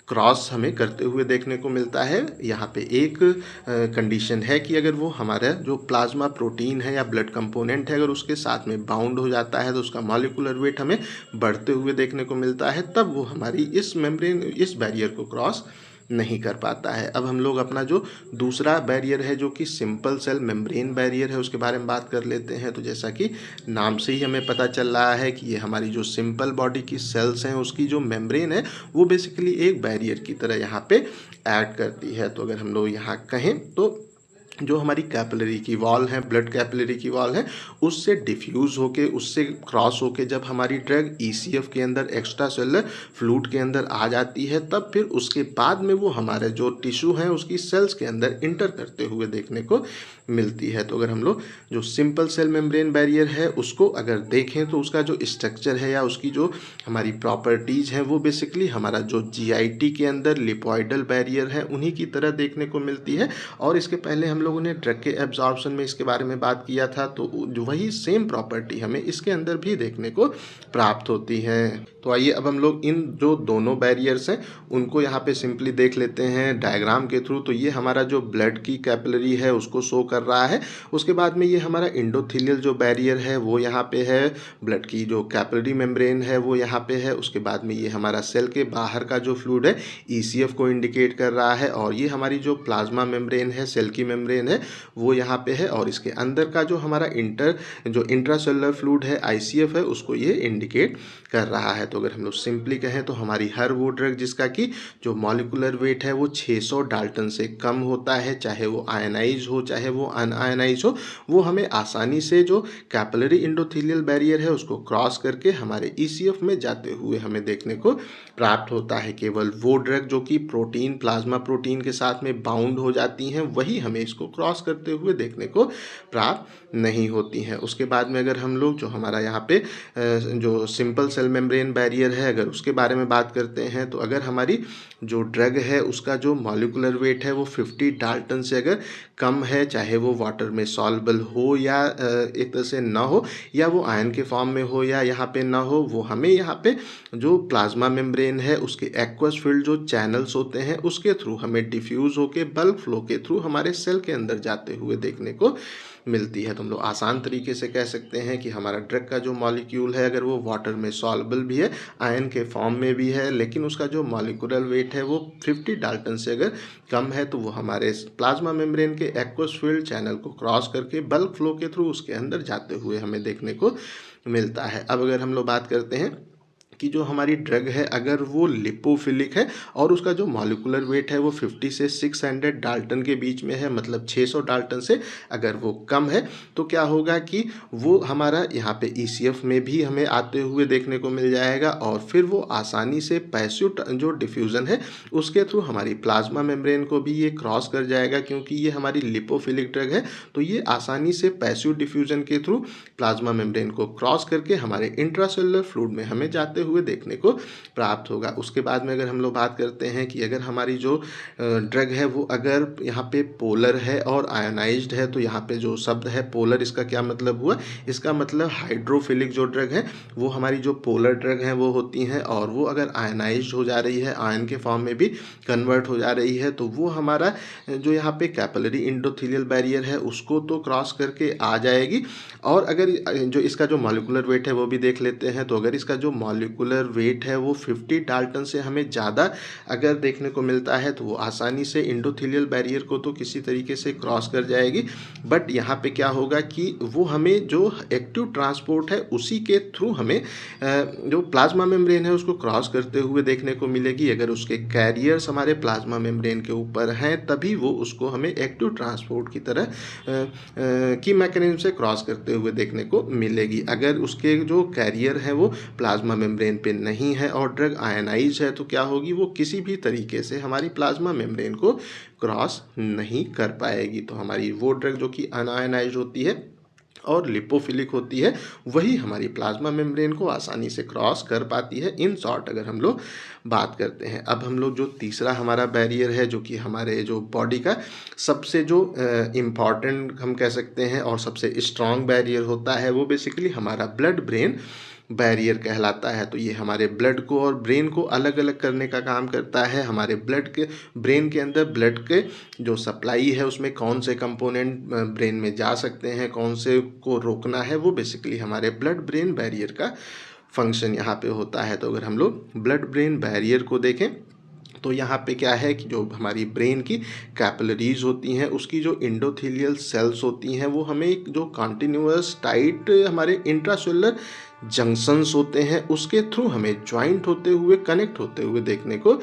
क्रॉस हमें करते हुए देखने को मिलता है। यहाँ पे एक कंडीशन है कि अगर वो हमारा जो प्लाज्मा प्रोटीन है या ब्लड कंपोनेंट है अगर उसके साथ में बाउंड हो जाता है तो उसका मॉलिक्यूलर वेट हमें बढ़ते हुए देखने को मिलता है, तब वो हमारी इस मेम्ब्रेन, इस बैरियर को क्रॉस नहीं कर पाता है। अब हम लोग अपना जो दूसरा बैरियर है जो कि सिंपल सेल मेम्ब्रेन बैरियर है उसके बारे में बात कर लेते हैं। तो जैसा कि नाम से ही हमें पता चल रहा है कि ये हमारी जो सिंपल बॉडी की सेल्स हैं उसकी जो मेम्ब्रेन है वो बेसिकली एक बैरियर की तरह यहाँ पे ऐड करती है। तो अगर हम लोग यहाँ कहें तो जो हमारी कैपिलरी की वॉल है, ब्लड कैपिलरी की वॉल है, उससे डिफ्यूज़ होके, उससे क्रॉस होके जब हमारी ड्रग ईसीएफ के अंदर, एक्स्ट्रा सेलुलर फ्लूइड के अंदर आ जाती है, तब फिर उसके बाद में वो हमारे जो टिश्यू हैं उसकी सेल्स के अंदर इंटर करते हुए देखने को मिलती है। तो अगर हम लोग जो सिंपल सेल मेम्ब्रेन बैरियर है उसको अगर देखें तो उसका जो स्ट्रक्चर है या उसकी जो हमारी प्रॉपर्टीज़ हैं वो बेसिकली हमारा जो जीआईटी के अंदर लिपॉइडल बैरियर है उन्हीं की तरह देखने को मिलती है। और इसके पहले हम लोगों ने ड्रग के एब्जॉर्प्शन में इसके बारे में बात किया था, तो जो वही सेम प्रॉपर्टी हमें इसके अंदर भी देखने को प्राप्त होती है। तो आइए अब हम लोग इन जो दोनों बैरियर्स हैं उनको यहाँ पे सिंपली देख लेते हैं डायग्राम के थ्रू। तो ये हमारा जो ब्लड की कैपिलरी है उसको शो कर रहा है। उसके बाद में ये हमारा इंडोथेलियल जो बैरियर है वो यहाँ पे है, ब्लड की जो कैपिलरी मेम्ब्रेन है वो यहाँ पे है। उसके बाद में ये हमारा सेल के बाहर का जो फ्लूइड है ईसीएफ को इंडिकेट कर रहा है, और ये हमारी जो प्लाज्मा मेम्ब्रेन है, सेल की मेम्ब्रेन है, वो यहाँ पे है। और इसके अंदर का जो हमारा जो इंट्रासेलुलर फ्लूइड है आईसीएफ है उसको ये इंडिकेट कर रहा है। तो अगर हम लोग सिंपली कहें तो हमारी हर वो ड्रग जिसका कि जो मॉलिक्यूलर वेट है वो 600 डाल्टन से कम होता है, चाहे वो आयनाइज हो चाहे वो अनआयनाइज हो, वो हमें आसानी से जो कैपिलरी इंडोथेलियल बैरियर है उसको क्रॉस करके हमारे ईसीएफ में जाते हुए हमें देखने को प्राप्त होता है। केवल वो ड्रग जो कि प्रोटीन, प्लाज्मा प्रोटीन के साथ में बाउंड हो जाती हैं वही हमें इसको क्रॉस करते हुए देखने को प्राप्त नहीं होती हैं। उसके बाद में अगर हम लोग जो हमारा यहाँ पे जो सिंपल सेल मेम्ब्रेन बैरियर है अगर उसके बारे में बात करते हैं, तो अगर हमारी जो ड्रग है उसका जो मॉलिक्यूलर वेट है वो 50 डाल्टन से अगर कम है, चाहे वो वाटर में सॉल्युबल हो या एक तरह से ना हो, या वो आयन के फॉर्म में हो या यहाँ पे ना हो, वो हमें यहाँ पे जो प्लाज्मा मेम्ब्रेन है उसके एक्वस फील्ड जो चैनल्स होते हैं उसके थ्रू हमें डिफ्यूज़ होके बल्क फ्लो के थ्रू हमारे सेल के अंदर जाते हुए देखने को मिलती है। तो हम लोग आसान तरीके से कह सकते हैं कि हमारा ड्रग का जो मॉलिक्यूल है अगर वो वाटर में सॉल्युबल भी है, आयन के फॉर्म में भी है, लेकिन उसका जो मॉलिक्यूलर वेट है वो 50 डाल्टन से अगर कम है तो वो हमारे प्लाज्मा मेम्ब्रेन के एक्वस फील्ड चैनल को क्रॉस करके बल्क फ्लो के थ्रू उसके अंदर जाते हुए हमें देखने को मिलता है। अब अगर हम लोग बात करते हैं कि जो हमारी ड्रग है अगर वो लिपोफिलिक है और उसका जो मॉलिक्यूलर वेट है वो 50 से 600 डाल्टन के बीच में है, मतलब 600 डाल्टन से अगर वो कम है, तो क्या होगा कि वो हमारा यहाँ पे ECF में भी हमें आते हुए देखने को मिल जाएगा और फिर वो आसानी से पैसिव जो डिफ्यूज़न है उसके थ्रू हमारी प्लाज्मा मेम्ब्रेन को भी ये क्रॉस कर जाएगा। क्योंकि ये हमारी लिपोफिलिक ड्रग है तो ये आसानी से पैसिव डिफ्यूज़न के थ्रू प्लाज्मा मेम्ब्रेन को क्रॉस करके हमारे इंट्रासेलुलर फ्लूइड में हमें जाते हुए देखने को प्राप्त होगा। उसके बाद में अगर हम लोग बात करते हैं कि अगर हमारी जो ड्रग है वो अगर यहाँ पे पोलर है और आयोनाइज्ड है, तो यहाँ पे जो शब्द है पोलर, इसका क्या मतलब हुआ, इसका मतलब हाइड्रोफिलिक जो ड्रग है वो हमारी जो पोलर ड्रग है वो होती हैं, और वो अगर आयनाइज्ड हो जा रही है, आयन के फॉर्म में भी कन्वर्ट हो जा रही है, तो वो हमारा जो यहाँ पे कैपिलरी एंडोथेलियल बैरियर है उसको तो क्रॉस करके आ जाएगी। और अगर जो इसका जो मॉलिक्यूलर वेट है वो भी देख लेते हैं, तो अगर इसका जो मॉलिक्यूलर वेट है वो 50 डाल्टन से हमें ज़्यादा अगर देखने को मिलता है तो वो आसानी से एंडोथेलियल बैरियर को तो किसी तरीके से क्रॉस कर जाएगी। बट यहाँ पे क्या होगा कि वो हमें जो एक्टिव ट्रांसपोर्ट है उसी के थ्रू हमें जो प्लाज्मा मेम्ब्रेन है उसको क्रॉस करते हुए देखने को मिलेगी। अगर उसके कैरियर्स हमारे प्लाज्मा मेम्ब्रेन के ऊपर हैं तभी वो उसको हमें एक्टिव ट्रांसपोर्ट की तरह की मैकेनिज्म से क्रॉस करते हुए देखने को मिलेगी। अगर उसके जो कैरियर है वो प्लाज्मा मेम्ब्रेन पे नहीं है और ड्रग आयनाइज है तो क्या होगी, वो किसी भी तरीके से हमारी प्लाज्मा मेम्ब्रेन को क्रॉस नहीं कर पाएगी। तो हमारी वो ड्रग जो कि अनआयनाइज होती है और लिपोफिलिक होती है वही हमारी प्लाज्मा मेम्ब्रेन को आसानी से क्रॉस कर पाती है। इन शॉर्ट अगर हम लोग बात करते हैं, अब हम लोग जो तीसरा हमारा बैरियर है जो कि हमारे जो बॉडी का सबसे जो इम्पॉर्टेंट हम कह सकते हैं और सबसे स्ट्रॉन्ग बैरियर होता है वो बेसिकली हमारा ब्लड ब्रेन बैरियर कहलाता है। तो ये हमारे ब्लड को और ब्रेन को अलग अलग करने का काम करता है। हमारे ब्लड के ब्रेन के अंदर ब्लड के जो सप्लाई है उसमें कौन से कंपोनेंट ब्रेन में जा सकते हैं, कौन से को रोकना है, वो बेसिकली हमारे ब्लड ब्रेन बैरियर का फंक्शन यहाँ पे होता है। तो अगर हम लोग ब्लड ब्रेन बैरियर को देखें तो यहाँ पे क्या है कि जो हमारी ब्रेन की कैपिलरीज होती हैं उसकी जो एंडोथेलियल सेल्स होती हैं वो हमें एक जो कॉन्टिन्यूअस टाइट हमारे इंट्रासेलुलर जंक्शंस होते हैं उसके थ्रू हमें ज्वाइंट होते हुए कनेक्ट होते हुए देखने को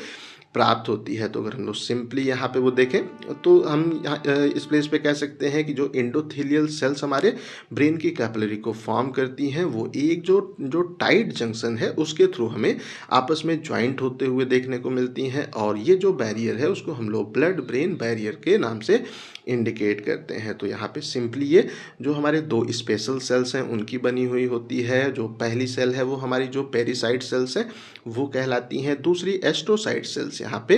प्राप्त होती है। तो अगर हम लोग सिंपली यहाँ पे वो देखें तो हम इस प्लेस पे कह सकते हैं कि जो एंडोथेलियल सेल्स हमारे ब्रेन की कैपिलरी को फॉर्म करती हैं वो एक जो टाइट जंक्शन है उसके थ्रू हमें आपस में ज्वाइंट होते हुए देखने को मिलती हैं। और ये जो बैरियर है उसको हम लोग ब्लड ब्रेन बैरियर के नाम से इंडिकेट करते हैं। तो यहाँ पे सिंपली ये जो हमारे दो स्पेशल सेल्स हैं उनकी बनी हुई होती है। जो पहली सेल है वो हमारी जो पेरिसाइट सेल्स हैं वो कहलाती हैं, दूसरी एस्ट्रोसाइट सेल्स यहाँ पे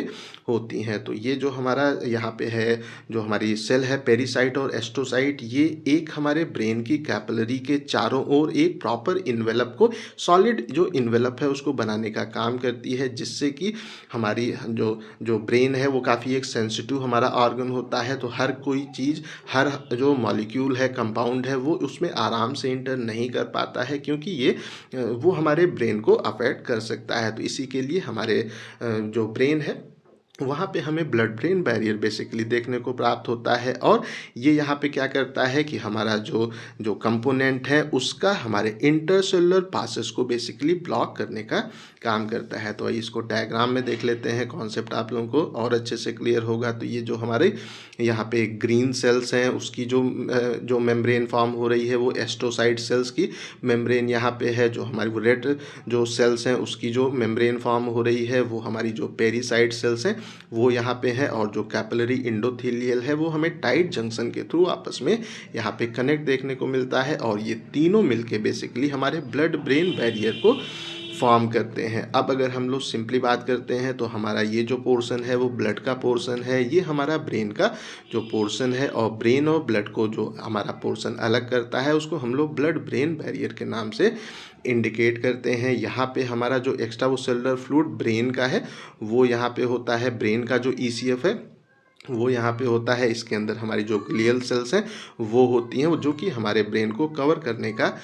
होती हैं। तो ये जो हमारा यहाँ पे है जो हमारी सेल है पेरिसाइट और एस्ट्रोसाइट, ये एक हमारे ब्रेन की कैपिलरी के चारों ओर एक प्रॉपर इन्वेलप को, सॉलिड जो इन्वेलप है उसको बनाने का काम करती है, जिससे कि हमारी जो ब्रेन है वो काफ़ी एक सेंसिटिव हमारा ऑर्गन होता है। तो हर कोई चीज़, हर जो मॉलिक्यूल है, कंपाउंड है, वो उसमें आराम से इंटर नहीं कर पाता है क्योंकि ये वो हमारे ब्रेन को अफेक्ट कर सकता है। तो इसी के लिए हमारे जो ब्रेन है वहाँ पे हमें ब्लड ब्रेन बैरियर बेसिकली देखने को प्राप्त होता है। और ये यहाँ पे क्या करता है कि हमारा जो कंपोनेंट है उसका हमारे इंटरसेलुलर पासेस को बेसिकली ब्लॉक करने का काम करता है। तो इसको डायग्राम में देख लेते हैं, कॉन्सेप्ट आप लोगों को और अच्छे से क्लियर होगा। तो ये जो हमारे यहाँ पे ग्रीन सेल्स हैं उसकी जो मेम्ब्रेन फॉर्म हो रही है वो एस्ट्रोसाइट सेल्स की मेम्ब्रेन यहाँ पे है। जो हमारी वो रेड जो सेल्स हैं उसकी जो मेम्ब्रेन फॉर्म हो रही है वो हमारी जो पेरिसाइट सेल्स हैं वो यहाँ पे है। और जो कैपिलरी एंडोथेलियल है वो हमें टाइट जंक्शन के थ्रू आपस में यहाँ पे कनेक्ट देखने को मिलता है। और ये तीनों मिलके बेसिकली हमारे ब्लड ब्रेन बैरियर को फॉर्म करते हैं। अब अगर हम लोग सिंपली बात करते हैं तो हमारा ये जो पोर्शन है वो ब्लड का पोर्शन है, ये हमारा ब्रेन का जो पोर्शन है। और ब्रेन और ब्लड को जो हमारा पोर्शन अलग करता है उसको हम लोग ब्लड ब्रेन बैरियर के नाम से इंडिकेट करते हैं। यहाँ पे हमारा जो एक्स्ट्रा सेलुलर फ्लूइड ब्रेन का है वो यहाँ पे होता है, ब्रेन का जो ECF है वो यहाँ पे होता है। इसके अंदर हमारी जो ग्लियल सेल्स हैं वो होती हैं, वो जो कि हमारे ब्रेन को कवर करने का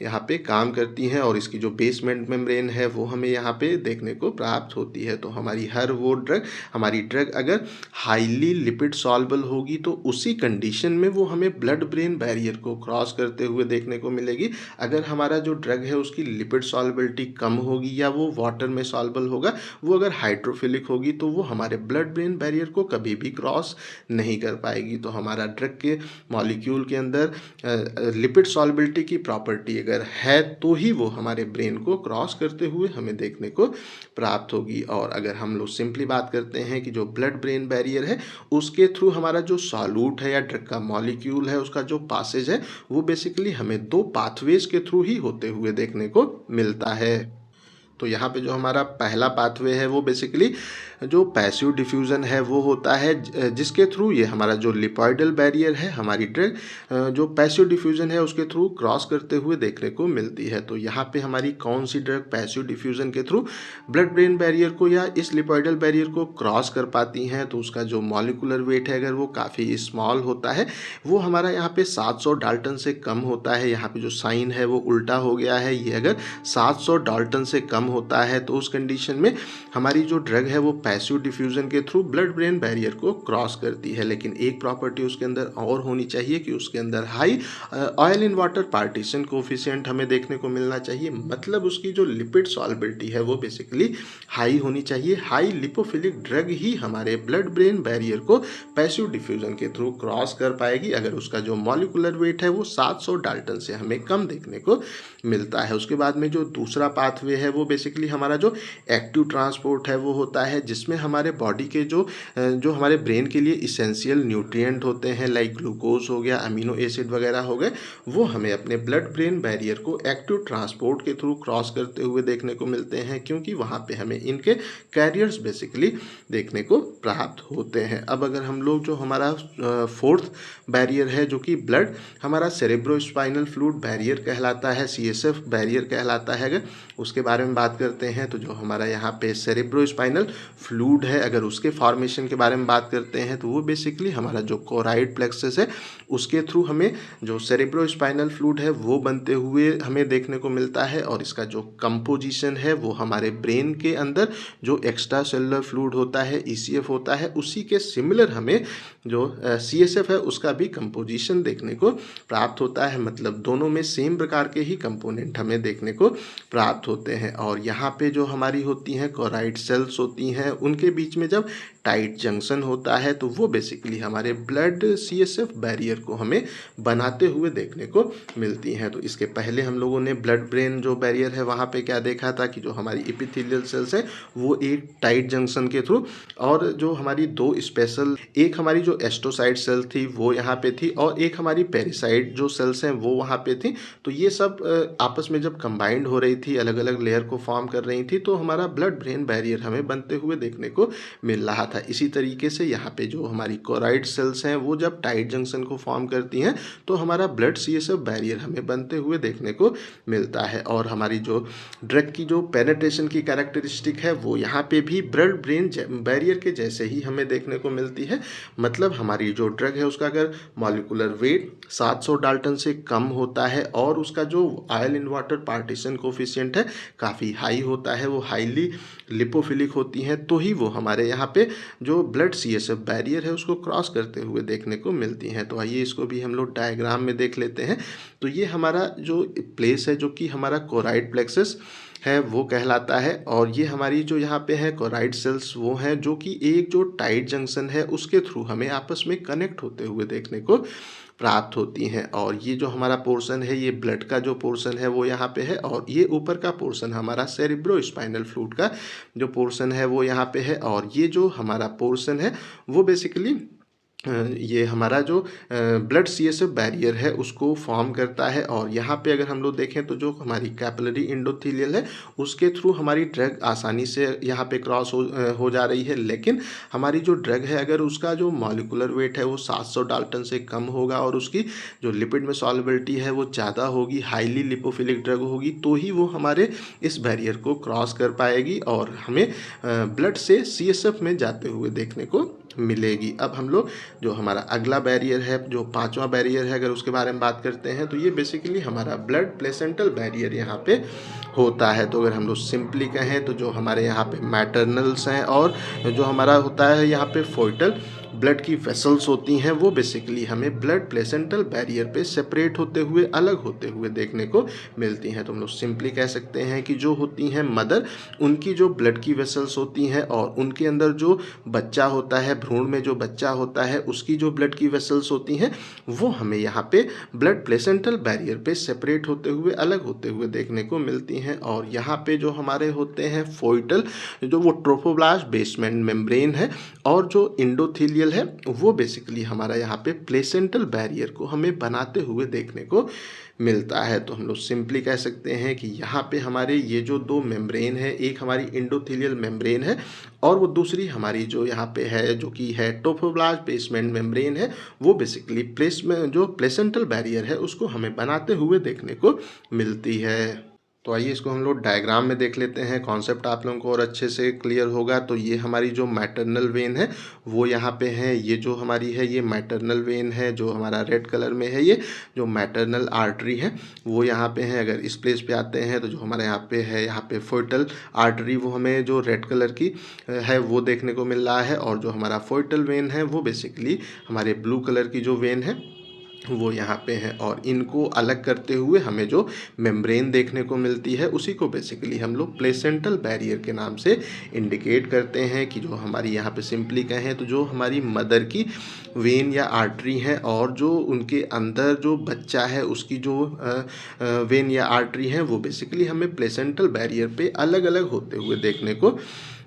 यहाँ पे काम करती हैं, और इसकी जो बेसमेंट मेम्ब्रेन है वो हमें यहाँ पे देखने को प्राप्त होती है। तो हमारी हमारी ड्रग अगर हाईली लिपिड सॉल्युबल होगी तो उसी कंडीशन में वो हमें ब्लड ब्रेन बैरियर को क्रॉस करते हुए देखने को मिलेगी। अगर हमारा जो ड्रग है उसकी लिपिड सॉल्युबिलिटी कम होगी या वो वाटर में सॉल्युबल होगा, वो अगर हाइड्रोफिलिक होगी तो वो हमारे ब्लड ब्रेन बैरियर को कभी भी क्रॉस नहीं कर पाएगी। तो हमारा ड्रग के मॉलिक्यूल के अंदर लिपिड सॉल्युबिलिटी की प्रॉपर्टी अगर है तो ही वो हमारे ब्रेन को क्रॉस करते हुए हमें देखने को प्राप्त होगी। और अगर हम लोग सिंपली बात करते हैं कि जो ब्लड ब्रेन बैरियर है उसके थ्रू हमारा जो सॉल्यूट है या ड्रग का मॉलिक्यूल है उसका जो पासेज है वो बेसिकली हमें दो पाथवेज के थ्रू ही होते हुए देखने को मिलता है। तो यहाँ पे जो हमारा पहला पाथवे है वो बेसिकली जो पैसिव डिफ्यूज़न है वो होता है, जिसके थ्रू ये हमारा जो लिपॉइडल बैरियर है हमारी ड्रग जो पैसिव डिफ्यूज़न है उसके थ्रू क्रॉस करते हुए देखने को मिलती है। तो यहाँ पे हमारी कौन सी ड्रग पैसिव डिफ्यूज़न के थ्रू ब्लड ब्रेन बैरियर को या इस लिपॉइडल बैरियर को क्रॉस कर पाती हैं, तो उसका जो मॉलिकुलर वेट है अगर वो काफ़ी स्मॉल होता है, वो हमारा यहाँ पे 700 डाल्टन से कम होता है। यहाँ पे जो साइन है वो उल्टा हो गया है, ये अगर 700 डाल्टन से कम होता है तो उस कंडीशन में हमारी जो ड्रग है वो पैसिव डिफ्यूजन के थ्रू ब्लड ब्रेन बैरियर को क्रॉस करती है। लेकिन एक प्रॉपर्टी उसके अंदर और होनी चाहिए कि उसके अंदर high oil in water partition coefficient हमें देखने को मिलना चाहिए, मतलब उसकी जो लिपिड सॉल्युबिलिटी है वो बेसिकली हाई होनी चाहिए। हाई लिपोफिलिक ड्रग ही हमारे ब्लड ब्रेन बैरियर को पैसिव डिफ्यूजन के थ्रू क्रॉस कर पाएगी अगर उसका जो मॉलिकुलर वेट है वो 700 डाल्टन से हमें कम देखने को मिलता है। उसके बाद में जो दूसरा पाथवे है वो बेसिकली हमारा जो एक्टिव ट्रांसपोर्ट है वो होता है, जिसमें हमारे बॉडी के जो हमारे ब्रेन के लिए इसेंशियल न्यूट्रिएंट होते हैं लाइक ग्लूकोज हो गया, अमीनो एसिड वगैरह हो गए, वो हमें अपने ब्लड ब्रेन बैरियर को एक्टिव ट्रांसपोर्ट के थ्रू क्रॉस करते हुए देखने को मिलते हैं, क्योंकि वहाँ पे हमें इनके कैरियर्स बेसिकली देखने को प्राप्त होते हैं। अब अगर हम लोग जो हमारा फोर्थ बैरियर है जो कि ब्लड हमारा सेरेब्रोस्पाइनल फ्लूइड बैरियर कहलाता है, CSF बैरियर कहलाता है, अगर उसके बारे में बात करते हैं तो जो हमारा यहाँ पे सेरेब्रोस्पाइनल फ्लूइड है अगर उसके फॉर्मेशन के बारे में बात करते हैं तो वो बेसिकली हमारा जो कोराइड प्लेक्सस है उसके थ्रू हमें जो सेरेब्रोस्पाइनल फ्लूइड है वो बनते हुए हमें देखने को मिलता है। और इसका जो कंपोजिशन है वो हमारे ब्रेन के अंदर जो एक्स्ट्रा सेलुलर फ्लूइड होता है ECF होता है उसी के सिमिलर हमें जो CSF है उसका भी कंपोजिशन देखने को प्राप्त होता है, मतलब दोनों में सेम प्रकार के ही कंपोनेंट हमें देखने को प्राप्त होते हैं। और यहाँ पे जो हमारी होती हैं कोराइड सेल्स होती हैं उनके बीच में जब टाइट जंक्शन होता है तो वो बेसिकली हमारे ब्लड CSF बैरियर को हमें बनाते हुए देखने को मिलती हैं। तो इसके पहले हम लोगों ने ब्लड ब्रेन जो बैरियर है वहाँ पे क्या देखा था कि जो हमारी एपिथेलियल सेल्स है वो एक टाइट जंक्शन के थ्रू, और जो हमारी दो स्पेशल, एक हमारी जो एस्ट्रोसाइट सेल थी वो यहाँ पे थी और एक हमारी पेरिसाइट जो सेल्स हैं वो वहाँ पे थी। तो ये सब आपस में जब कंबाइंड हो रही थी, अलग अलग लेयर को फॉर्म कर रही थी, तो हमारा ब्लड ब्रेन बैरियर हमें बनते हुए देखने को मिल रहा था। इसी तरीके से यहाँ पे जो हमारी कोराइड सेल्स हैं वो जब टाइट जंक्शन को फॉर्म करती हैं तो हमारा ब्लड CSF बैरियर हमें बनते हुए देखने को मिलता है। और हमारी जो ड्रग की जो पेनिट्रेशन की कैरेक्टरिस्टिक है वो यहाँ पे भी ब्लड ब्रेन बैरियर के जैसे ही हमें देखने को मिलती है, मतलब हमारी जो ड्रग है उसका अगर मॉलिकुलर वेट 700 डाल्टन से कम होता है और उसका जो oil in water partition coefficient है काफ़ी हाई होता है, वो हाईली लिपोफिलिक होती हैं, तो ही वो हमारे यहाँ पे जो ब्लड CSF बैरियर है उसको क्रॉस करते हुए देखने को मिलती हैं। तो आइए इसको भी हम लोग डायग्राम में देख लेते हैं। तो ये हमारा जो प्लेस है जो कि हमारा कोराइड प्लेक्सस है वो कहलाता है, और ये हमारी जो यहाँ पे है कोराइड सेल्स वो हैं जो कि एक जो टाइट जंक्शन है उसके थ्रू हमें आपस में कनेक्ट होते हुए देखने को प्राप्त होती हैं। और ये जो हमारा पोर्शन है ये ब्लड का जो पोर्शन है वो यहाँ पे है, और ये ऊपर का पोर्शन हमारा सेरेब्रोस्पाइनल फ्लूइड का जो पोर्शन है वो यहाँ पे है, और ये जो हमारा पोर्शन है वो बेसिकली ये हमारा जो ब्लड CSF बैरियर है उसको फॉर्म करता है। और यहाँ पे अगर हम लोग देखें तो जो हमारी कैपिलरी एंडोथेलियल है उसके थ्रू हमारी ड्रग आसानी से यहाँ पे क्रॉस हो जा रही है, लेकिन हमारी जो ड्रग है अगर उसका जो मॉलिकुलर वेट है वो 700 डाल्टन से कम होगा और उसकी जो लिपिड में सॉल्युबिलिटी है वो ज़्यादा होगी, हाईली लिपोफिलिक ड्रग होगी, तो ही वो हमारे इस बैरियर को क्रॉस कर पाएगी और हमें ब्लड से CSF में जाते हुए देखने को मिलेगी। अब हम लोग जो हमारा अगला बैरियर है, जो पांचवा बैरियर है, अगर उसके बारे में बात करते हैं तो ये बेसिकली हमारा ब्लड प्लेसेंटल बैरियर यहाँ पे होता है। तो अगर हम लोग सिंपली कहें तो जो हमारे यहाँ पे मैटरनल्स हैं और जो हमारा होता है यहाँ पे फोइटल ब्लड की वेसल्स होती हैं, वो बेसिकली हमें ब्लड प्लेसेंटल बैरियर पे सेपरेट होते हुए, अलग होते हुए देखने को मिलती हैं। तो हम लोग सिंपली कह सकते हैं कि जो होती हैं मदर, उनकी जो ब्लड की वेसल्स होती हैं और उनके अंदर जो बच्चा होता है, भ्रूण में जो बच्चा होता है, उसकी जो ब्लड की वेसल्स होती हैं, वो हमें यहाँ पे ब्लड प्लेसेंटल बैरियर पे सेपरेट होते हुए, अलग होते हुए देखने को मिलती हैं। और यहाँ पे जो हमारे होते हैं फोइटल, जो वो ट्रोफोब्लास्ट बेसमेंट मेम्ब्रेन है, और जो इंडोथीलियल है, वो बेसिकली हमारा यहाँ पे प्लेसेंटल बैरियर को हमें बनाते हुए देखने को मिलता है। तो हम लोग सिंपली कह सकते हैं कि यहाँ पे हमारे ये जो दो मेम्ब्रेन है, एक हमारी इंडोथीलियल मेम्ब्रेन है और वो दूसरी हमारी जो यहाँ पे है, जो कि है ट्रोफोब्लास्ट बेसमेंट मेम्ब्रेन है, वो बेसिकली जो प्लेसेंटल बैरियर है उसको हमें बनाते हुए देखने को मिलती है। तो आइए इसको हम लोग डायग्राम में देख लेते हैं, कॉन्सेप्ट आप लोगों को और अच्छे से क्लियर होगा। तो ये हमारी जो मैटरनल वेन है वो यहाँ पे है, ये जो हमारी है ये मैटरनल वेन है, जो हमारा रेड कलर में है ये जो मैटरनल आर्टरी है वो यहाँ पे है। अगर इस प्लेस पे आते हैं तो जो हमारे यहाँ पे है, यहाँ पे फोइटल आर्टरी, वो हमें जो रेड कलर की है वो देखने को मिल रहा है, और जो हमारा फोइटल वेन है वो बेसिकली हमारे ब्लू कलर की जो वेन है वो यहाँ पे है। और इनको अलग करते हुए हमें जो मेम्ब्रेन देखने को मिलती है उसी को बेसिकली हम लोग प्लेसेंटल बैरियर के नाम से इंडिकेट करते हैं। कि जो हमारी यहाँ पे सिंपली कहें तो जो हमारी मदर की वेन या आर्टरी है और जो उनके अंदर जो बच्चा है उसकी जो वेन या आर्टरी है वो बेसिकली हमें प्लेसेंटल बैरियर पे अलग अलग होते हुए देखने को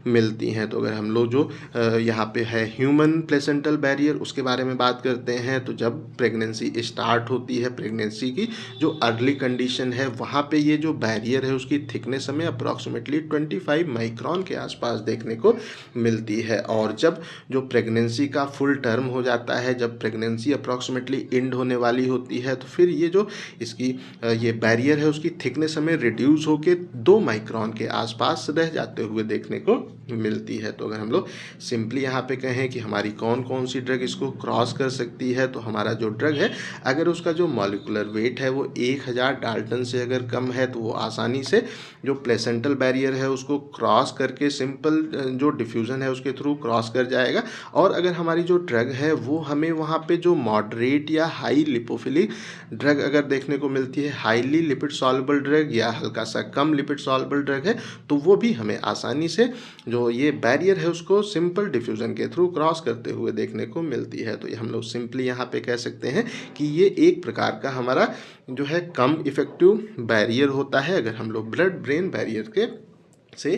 मिलती हैं। तो अगर हम लोग जो यहाँ पे है ह्यूमन प्लेसेंटल बैरियर, उसके बारे में बात करते हैं, तो जब प्रेगनेंसी स्टार्ट होती है, प्रेगनेंसी की जो अर्ली कंडीशन है, वहाँ पे ये जो बैरियर है उसकी थिकनेस हमें अप्रॉक्सीमेटली 25 माइक्रोन के आसपास देखने को मिलती है। और जब जो प्रेगनेंसी का फुल टर्म हो जाता है, जब प्रेगनेंसी अप्रॉक्सीमेटली एंड होने वाली होती है, तो फिर ये जो इसकी ये बैरियर है उसकी थिकनेस हमें रिड्यूस होके 2 माइक्रोन के आसपास रह जाते हुए देखने को मिलती है। तो अगर हम लोग सिंपली यहाँ पे कहें कि हमारी कौन कौन सी ड्रग इसको क्रॉस कर सकती है, तो हमारा जो ड्रग है, अगर उसका जो मॉलिक्यूलर वेट है वो 1000 डाल्टन से अगर कम है, तो वो आसानी से जो प्लेसेंटल बैरियर है उसको क्रॉस करके सिंपल जो डिफ्यूज़न है उसके थ्रू क्रॉस कर जाएगा। और अगर हमारी जो ड्रग है वो हमें वहाँ पे जो मॉडरेट या हाई लिपोफिलिक ड्रग अगर देखने को मिलती है, हाईली लिपिड सॉल्युबल ड्रग या हल्का सा कम लिपिड सॉल्युबल ड्रग है, तो वो भी हमें आसानी से जो ये बैरियर है उसको सिंपल डिफ्यूज़न के थ्रू क्रॉस करते हुए देखने को मिलती है। तो ये हम लोग सिंपली यहाँ पे कह सकते हैं कि ये एक प्रकार का हमारा जो है कम इफेक्टिव बैरियर होता है, अगर हम लोग ब्लड ब्रेन बैरियर के से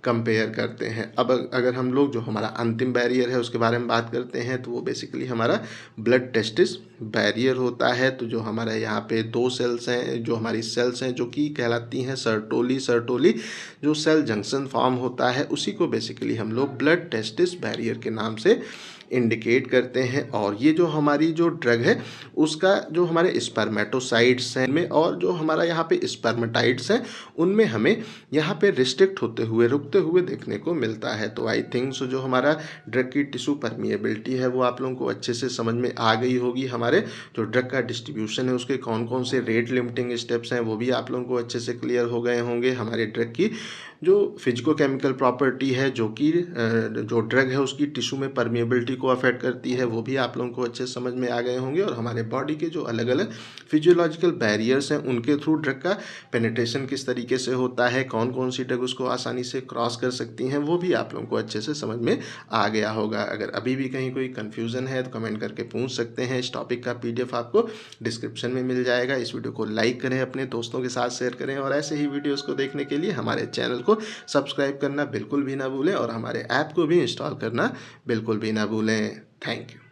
कंपेयर करते हैं। अब अगर हम लोग जो हमारा अंतिम बैरियर है उसके बारे में बात करते हैं, तो वो बेसिकली हमारा ब्लड टेस्टिस बैरियर होता है। तो जो हमारा यहाँ पे 2 सेल्स हैं, जो हमारी सेल्स हैं जो कि कहलाती हैं सर्टोली जो सेल जंक्शन फॉर्म होता है, उसी को बेसिकली हम लोग ब्लड टेस्टिस बैरियर के नाम से इंडिकेट करते हैं। और ये जो हमारी जो ड्रग है उसका जो हमारे स्पर्मेटोसाइट्स हैं में और जो हमारा यहाँ पे स्पर्मेटाइट्स हैं उनमें हमें यहाँ पे रिस्ट्रिक्ट होते हुए, रुकते हुए देखने को मिलता है। तो आई थिंक सो जो हमारा ड्रग की टिश्यू परमिएबिलिटी है वो आप लोगों को अच्छे से समझ में आ गई होगी। हमारे जो ड्रग का डिस्ट्रीब्यूशन है उसके कौन कौन से रेट लिमिटिंग स्टेप्स हैं वो भी आप लोगों को अच्छे से क्लियर हो गए होंगे। हमारे ड्रग की जो फिजिको केमिकल प्रॉपर्टी है, जो कि जो ड्रग है उसकी टिश्यू में परमिएबिलिटी को अफेक्ट करती है, वो भी आप लोगों को अच्छे समझ में आ गए होंगे। और हमारे बॉडी के जो अलग अलग फिजियोलॉजिकल बैरियर्स हैं उनके थ्रू ड्रग का पेनिट्रेशन किस तरीके से होता है, कौन कौन सी ड्रग उसको आसानी से क्रॉस कर सकती हैं, वो भी आप लोगों को अच्छे से समझ में आ गया होगा। अगर अभी भी कहीं कोई कन्फ्यूज़न है तो कमेंट करके पूछ सकते हैं। इस टॉपिक का PDF आपको डिस्क्रिप्शन में मिल जाएगा। इस वीडियो को लाइक करें, अपने दोस्तों के साथ शेयर करें, और ऐसे ही वीडियोज़ को देखने के लिए हमारे चैनल को सब्सक्राइब करना बिल्कुल भी ना भूलें और हमारे ऐप को भी इंस्टॉल करना बिल्कुल भी ना भूलें। Thank you.